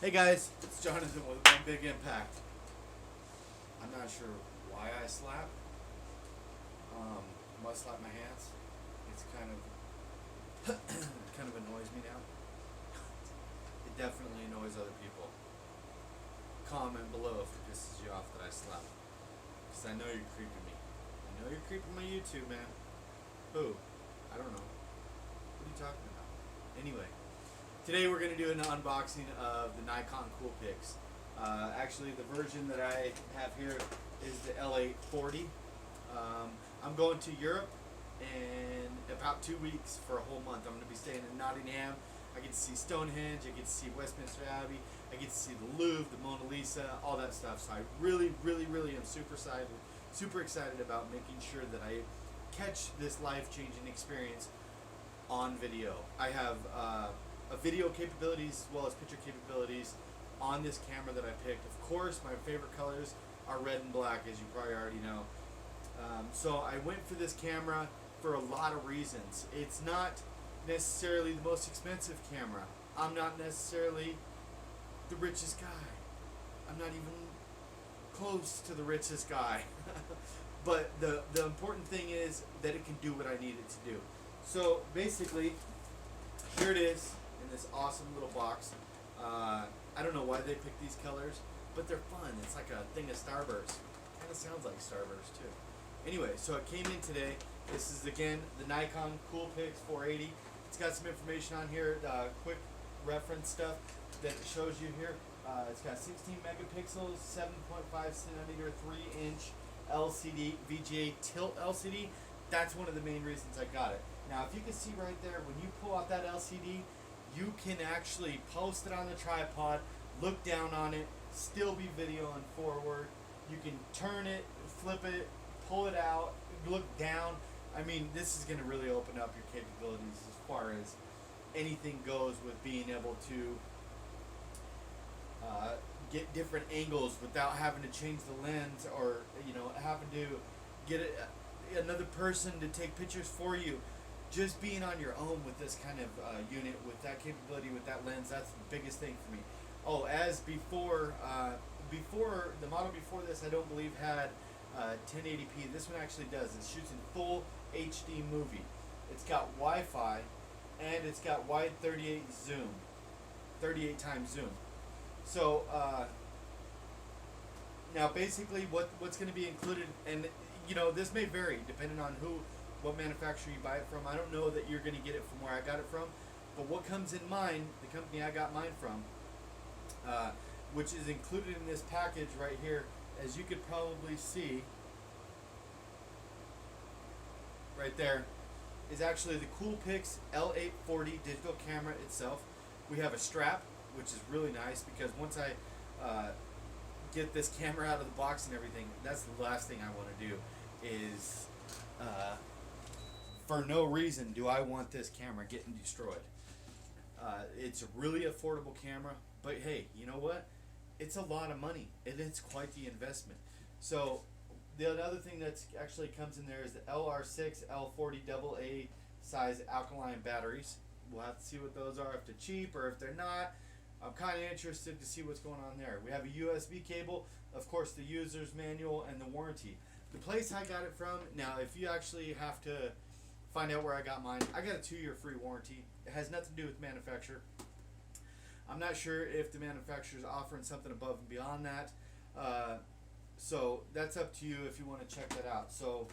Hey guys, it's Jonathan with One Big Impact. I'm not sure why I slap. Must slap my hands. It's kind of annoys me now. It definitely annoys other people. Comment below if it pisses you off that I slap. Because I know you're creeping me. I know you're creeping my YouTube, man. Who? I don't know. What are you talking about? Anyway. Today we're going to do an unboxing of the Nikon Coolpix. Actually, the version that I have here is the L840. I'm going to Europe in about 2 weeks for a whole month. I'm going to be staying in Nottingham. I get to see Stonehenge, I get to see Westminster Abbey, I get to see the Louvre, the Mona Lisa, all that stuff. So I really am super excited about making sure that I catch this life-changing experience on video. I have video capabilities as well as picture capabilities on this camera that I picked. Of course, my favorite colors are red and black, as you probably already know. So I went for this camera for a lot of reasons. It's not necessarily the most expensive camera. I'm not necessarily the richest guy. I'm not even close to the richest guy. But the important thing is that it can do what I need it to do. So basically, here it is in this awesome little box. I don't know why they picked these colors, but they're fun. It's like a thing of Starburst. Kind of sounds like Starburst too. Anyway, so it came in today. This is again the Nikon Coolpix 480. It's got some information on here, quick reference stuff that it shows you here. It's got 16 megapixels, 7.5 centimeter, 3-inch LCD, VGA tilt LCD. That's one of the main reasons I got it. Now, if you can see right there, when you pull out that LCD, you can actually post it on the tripod, look down on it, still be videoing forward. You can turn it, flip it, pull it out, look down. I mean, this is going to really open up your capabilities as far as anything goes with being able to get different angles without having to change the lens or, having to get another person to take pictures for you. Just being on your own with this kind of unit, with that capability, with that lens, that's the biggest thing for me. Oh, as before the model before this, I don't believe had 1080p. This one actually does. It shoots in full HD movie. It's got Wi-Fi, and it's got wide 38 times zoom. So now basically what's going to be included, and this may vary depending on what manufacturer you buy it from. I don't know that you're going to get it from where I got it from, but what comes in mine, the company I got mine from, which is included in this package right here, as you could probably see right there, is actually the Coolpix L840 digital camera itself. We have a strap, which is really nice because once I get this camera out of the box and everything, that's the last thing I want to do is for no reason do I want this camera getting destroyed. It's a really affordable camera, but hey, you know what? It's a lot of money, and it's quite the investment. So the other thing that actually comes in there is the LR6 L40 AA size alkaline batteries. We'll have to see what those are, if they're cheap or if they're not. I'm kind of interested to see what's going on there. We have a USB cable, of course the user's manual, and the warranty. The place I got it from, now if you actually have to find out where I got mine, I got a 2-year free warranty. It has nothing to do with manufacturer. I'm not sure if the manufacturer is offering something above and beyond that. So that's up to you if you want to check that out. So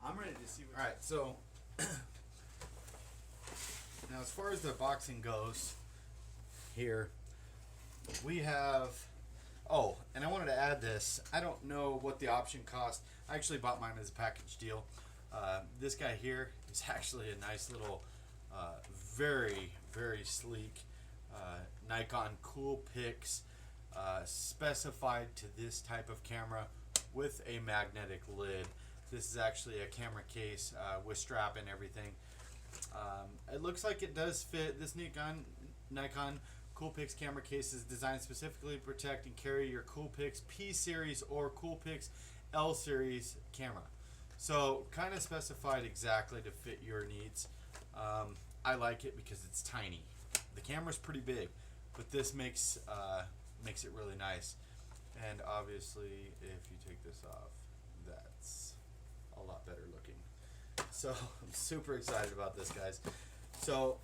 I'm ready to see. All right, so now as far as the boxing goes, here we have. Oh, and I wanted to add this. I don't know what the option cost. I actually bought mine as a package deal. This guy here is actually a nice little, very sleek Nikon Coolpix, specified to this type of camera with a magnetic lid. This is actually a camera case with strap and everything. It looks like it does fit. This Nikon Coolpix camera case is designed specifically to protect and carry your Coolpix P series or Coolpix L series camera. So kind of specified exactly to fit your needs. I like it because it's tiny. The camera's pretty big, but this makes it really nice. And obviously, if you take this off, that's a lot better looking. So I'm super excited about this, guys. So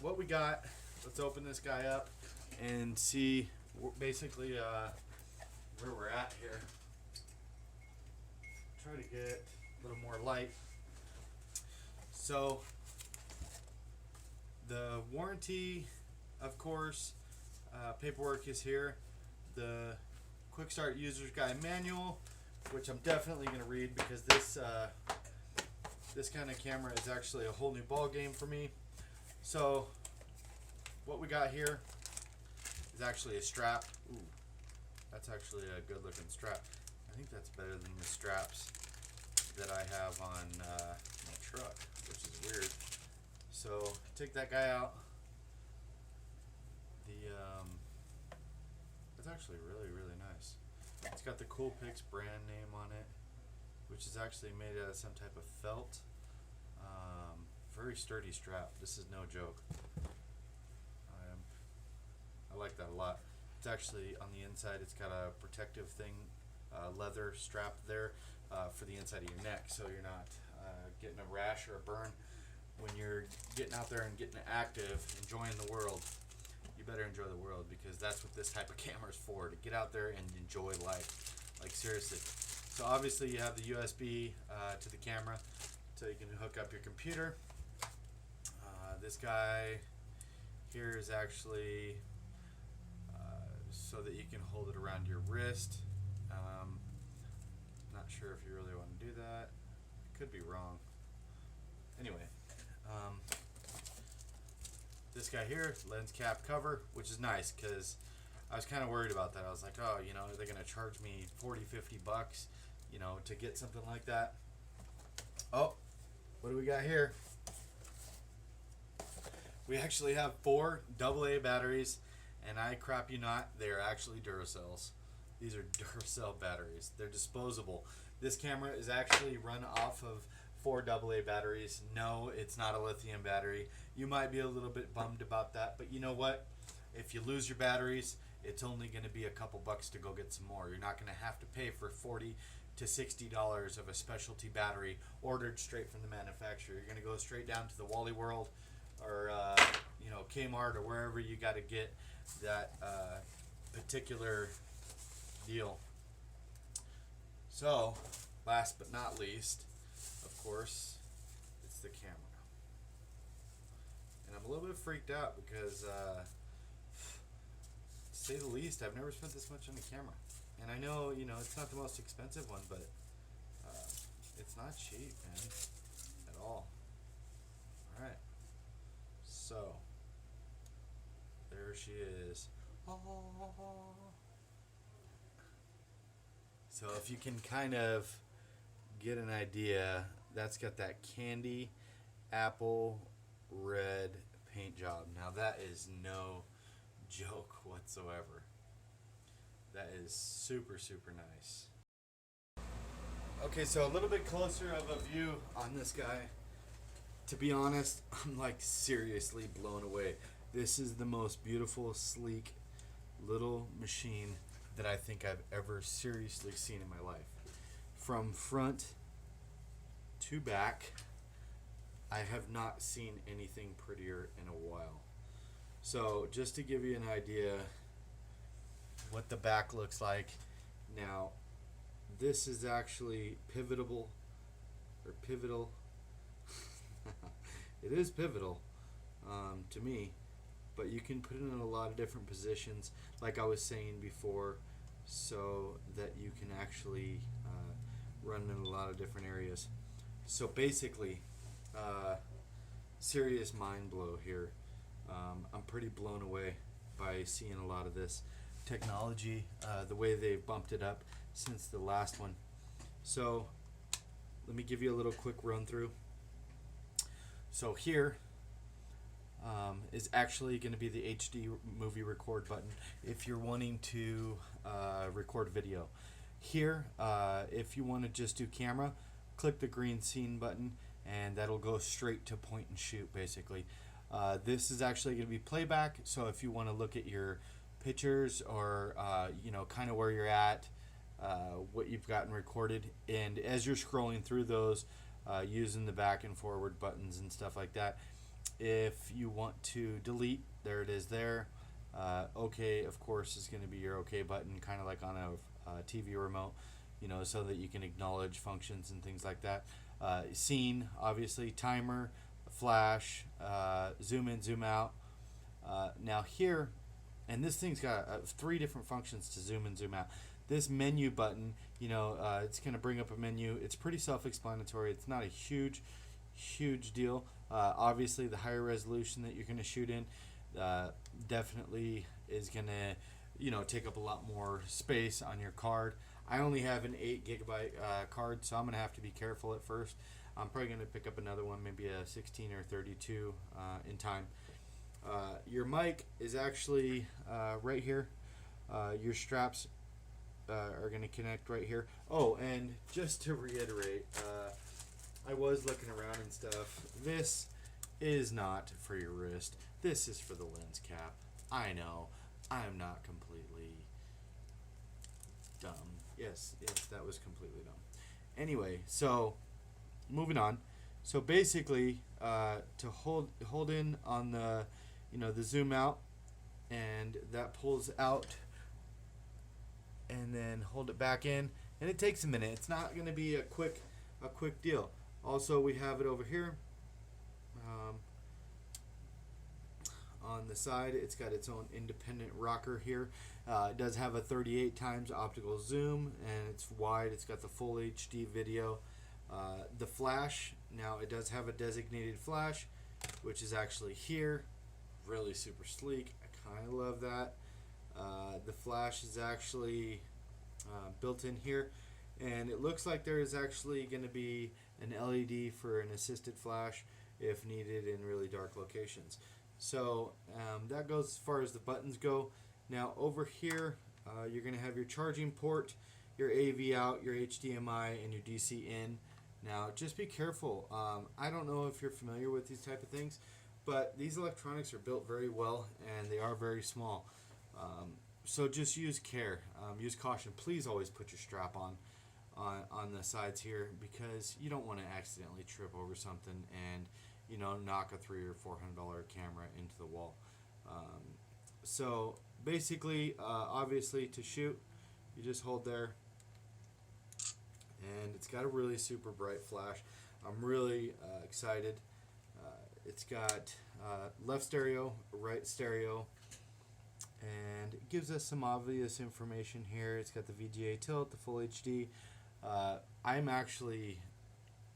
what we got, let's open this guy up and see basically where we're at here. Try to get a little more light. So the warranty, of course, paperwork is here. The Quick Start User's Guide Manual, which I'm definitely going to read because this kind of camera is actually a whole new ball game for me. So what we got here is actually a strap. Ooh, that's actually a good looking strap. I think that's better than the straps that I have on my truck, which is weird. So take that guy out. It's actually really, really nice. It's got the Coolpix brand name on it, which is actually made out of some type of felt. Very sturdy strap. This is no joke. I like that a lot. It's actually on the inside. It's got a protective thing, leather strap there for the inside of your neck, so you're not getting a rash or a burn when you're getting out there and getting active, enjoying the world. You better enjoy the world, because that's what this type of camera is for, to get out there and enjoy life. Like, seriously. So obviously you have the USB to the camera, so you can hook up your computer. This guy here is actually so that you can hold it around your wrist. Not sure if you really want to do that. Could be wrong. Anyway, this guy here, lens cap cover, which is nice, because I was kind of worried about that. I was like, oh, you know, are they going to charge me 40, 50 bucks, you know, to get something like that? Oh, what do we got here? We actually have 4 AA batteries, and I crap you not, they are actually Duracells. These are Duracell batteries. They're disposable. This camera is actually run off of 4 AA batteries. No, it's not a lithium battery. You might be a little bit bummed about that, but you know what? If you lose your batteries, it's only going to be a couple bucks to go get some more. You're not going to have to pay for $40 to $60 of a specialty battery ordered straight from the manufacturer. You're going to go straight down to the Wally World or you know, Kmart or wherever you got to get that particular deal. So, last but not least, of course, it's the camera. And I'm a little bit freaked out because, to say the least, I've never spent this much on a camera. And I know, you know, it's not the most expensive one, but it's not cheap, man, at all. Alright. So, there she is. So if you can kind of get an idea, that's got that candy apple red paint job. Now that is no joke whatsoever. That is super, super nice. Okay, so a little bit closer of a view on this guy. To be honest, I'm like seriously blown away. This is the most beautiful, sleek little machine that I think I've ever seriously seen in my life. From front to back, I have not seen anything prettier in a while. So just to give you an idea what the back looks like. Now, this is actually pivotal. It is pivotal to me, but you can put it in a lot of different positions, like I was saying before, so that you can actually run in a lot of different areas. So basically, serious mind blow here. I'm pretty blown away by seeing a lot of this technology, the way they've bumped it up since the last one. So let me give you a little quick run through. So here is actually going to be the HD movie record button if you're wanting to record video. Here, if you want to just do camera, click the green scene button and that'll go straight to point and shoot basically. This is actually going to be playback, so if you want to look at your pictures or kind of where you're at, what you've gotten recorded, and as you're scrolling through those, using the back and forward buttons and stuff like that, if you want to delete, there it is there. OK, of course, is going to be your OK button, kind of like on a TV remote, so that you can acknowledge functions and things like that. Scene, obviously, timer, flash, zoom in, zoom out. Now here, and this thing's got 3 different functions to zoom in, zoom out. This menu button, it's going to bring up a menu. It's pretty self-explanatory. It's not a huge deal. Obviously, the higher resolution that you're going to shoot in definitely is going to, take up a lot more space on your card. I only have an 8 gigabyte card, so I'm going to have to be careful at first. I'm probably going to pick up another one, maybe a 16 or 32 in time. Your mic is actually right here. Your straps are going to connect right here. Oh, and just to reiterate, I was looking around and stuff. This is not for your wrist. This is for the lens cap. I know. I'm not completely dumb. Yes, that was completely dumb. Anyway, so moving on. So basically, to hold in on the, the zoom out, and that pulls out, and then hold it back in, and it takes a minute. It's not going to be a quick deal. Also, we have it over here. On the side, it's got its own independent rocker here. It does have a 38 times optical zoom, and it's wide. It's got the full HD video. The flash, now it does have a designated flash, which is actually here. Really super sleek. I kind of love that. The flash is actually built in here, and it looks like there is actually going to be an LED for an assisted flash if needed in really dark locations. So that goes as far as the buttons go. Now over here, you're going to have your charging port, your AV out, your HDMI, and your DC in. Now just be careful. I don't know if you're familiar with these type of things, but these electronics are built very well, and they are very small. So just use care, use caution. Please always put your strap on the sides here, because you don't want to accidentally trip over something and knock a $300 or $400 camera into the wall. So basically, obviously, to shoot, you just hold there, and it's got a really super bright flash. I'm really excited. It's got left stereo, right stereo, and it gives us some obvious information here. It's got the VGA tilt, the full HD. I'm actually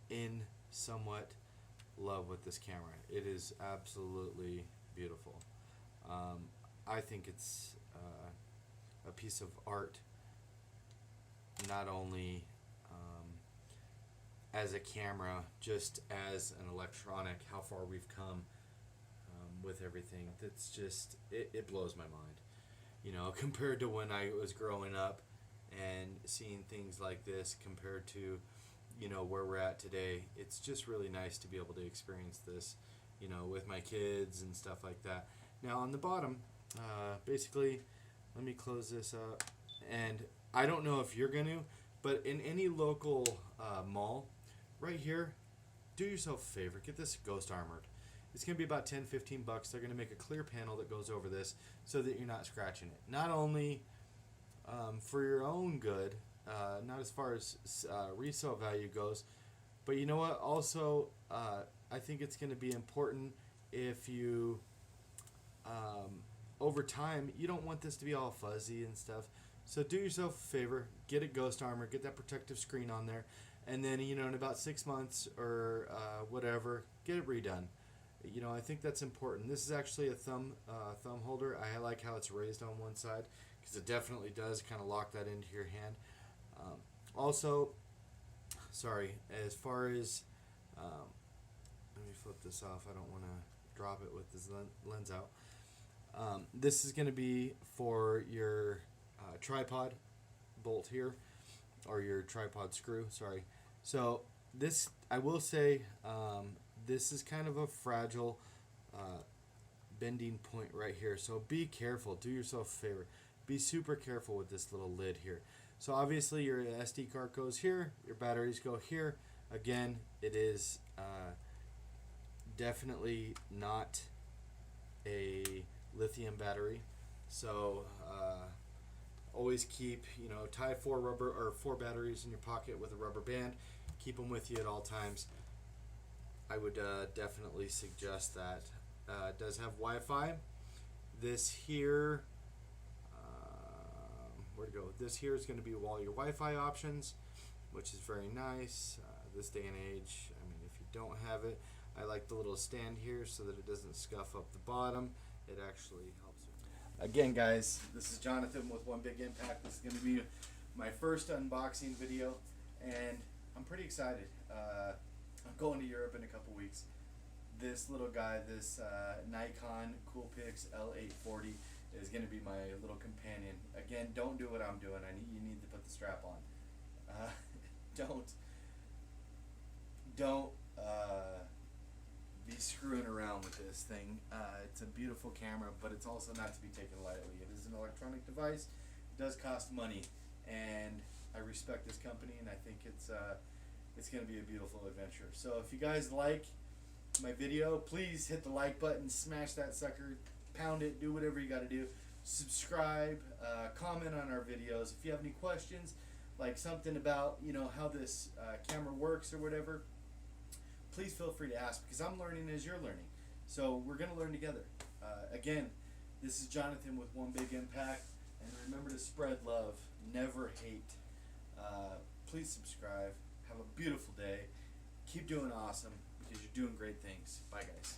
in somewhat love with this camera. It is absolutely beautiful. I think it's a piece of art, not only as a camera, just as an electronic, how far we've come with everything. That's just, it blows my mind. Compared to when I was growing up and seeing things like this compared to where we're at today. It's just really nice to be able to experience this, with my kids and stuff like that. Now on the bottom, basically, let me close this up, and I don't know if you're going to, but in any local mall, right here, do yourself a favor, get this ghost armored. It's going to be about $10-15. They're going to make a clear panel that goes over this so that you're not scratching it. Not only for your own good, not as far as resale value goes, but you know what? Also, I think it's going to be important if you, over time, you don't want this to be all fuzzy and stuff. So do yourself a favor, get it ghost armor, get that protective screen on there, and then in about 6 months or whatever, get it redone. I think that's important. This is actually a thumb holder. I like how it's raised on one side, because it definitely does kind of lock that into your hand. Also, sorry, as far as, let me flip this off. I don't want to drop it with this lens out. This is going to be for your tripod bolt here, or your tripod screw, sorry. So this, I will say, this is kind of a fragile bending point right here. So be careful. Do yourself a favor. Be super careful with this little lid here. So obviously your SD card goes here. Your batteries go here. Again, it is definitely not a lithium battery. So always keep, tie 4 batteries in your pocket with a rubber band. Keep them with you at all times. I would definitely suggest that. It does have Wi-Fi. This here, where to go? This here is going to be all your Wi-Fi options, which is very nice. This day and age, I mean, if you don't have it, I like the little stand here so that it doesn't scuff up the bottom. It actually helps. Again, guys, this is Jonathan with One Big Impact. This is going to be my first unboxing video, and I'm pretty excited. I'm going to Europe in a couple weeks. This little guy, this Nikon Coolpix L840 is going to be my little companion. Again, don't do what I'm doing. You need to put the strap on. Don't be screwing around with this thing. It's a beautiful camera, but it's also not to be taken lightly. It is an electronic device. It does cost money, and I respect this company, and I think it's going to be a beautiful adventure. So if you guys like my video, please hit the like button, smash that sucker, pound it, do whatever you got to do. Subscribe, comment on our videos. If you have any questions, like something about how this camera works or whatever, please feel free to ask, because I'm learning as you're learning. So we're going to learn together. Again, this is Jonathan with One Big Impact, and remember to spread love, never hate. Please subscribe. Have a beautiful day. Keep doing awesome, because you're doing great things. Bye, guys.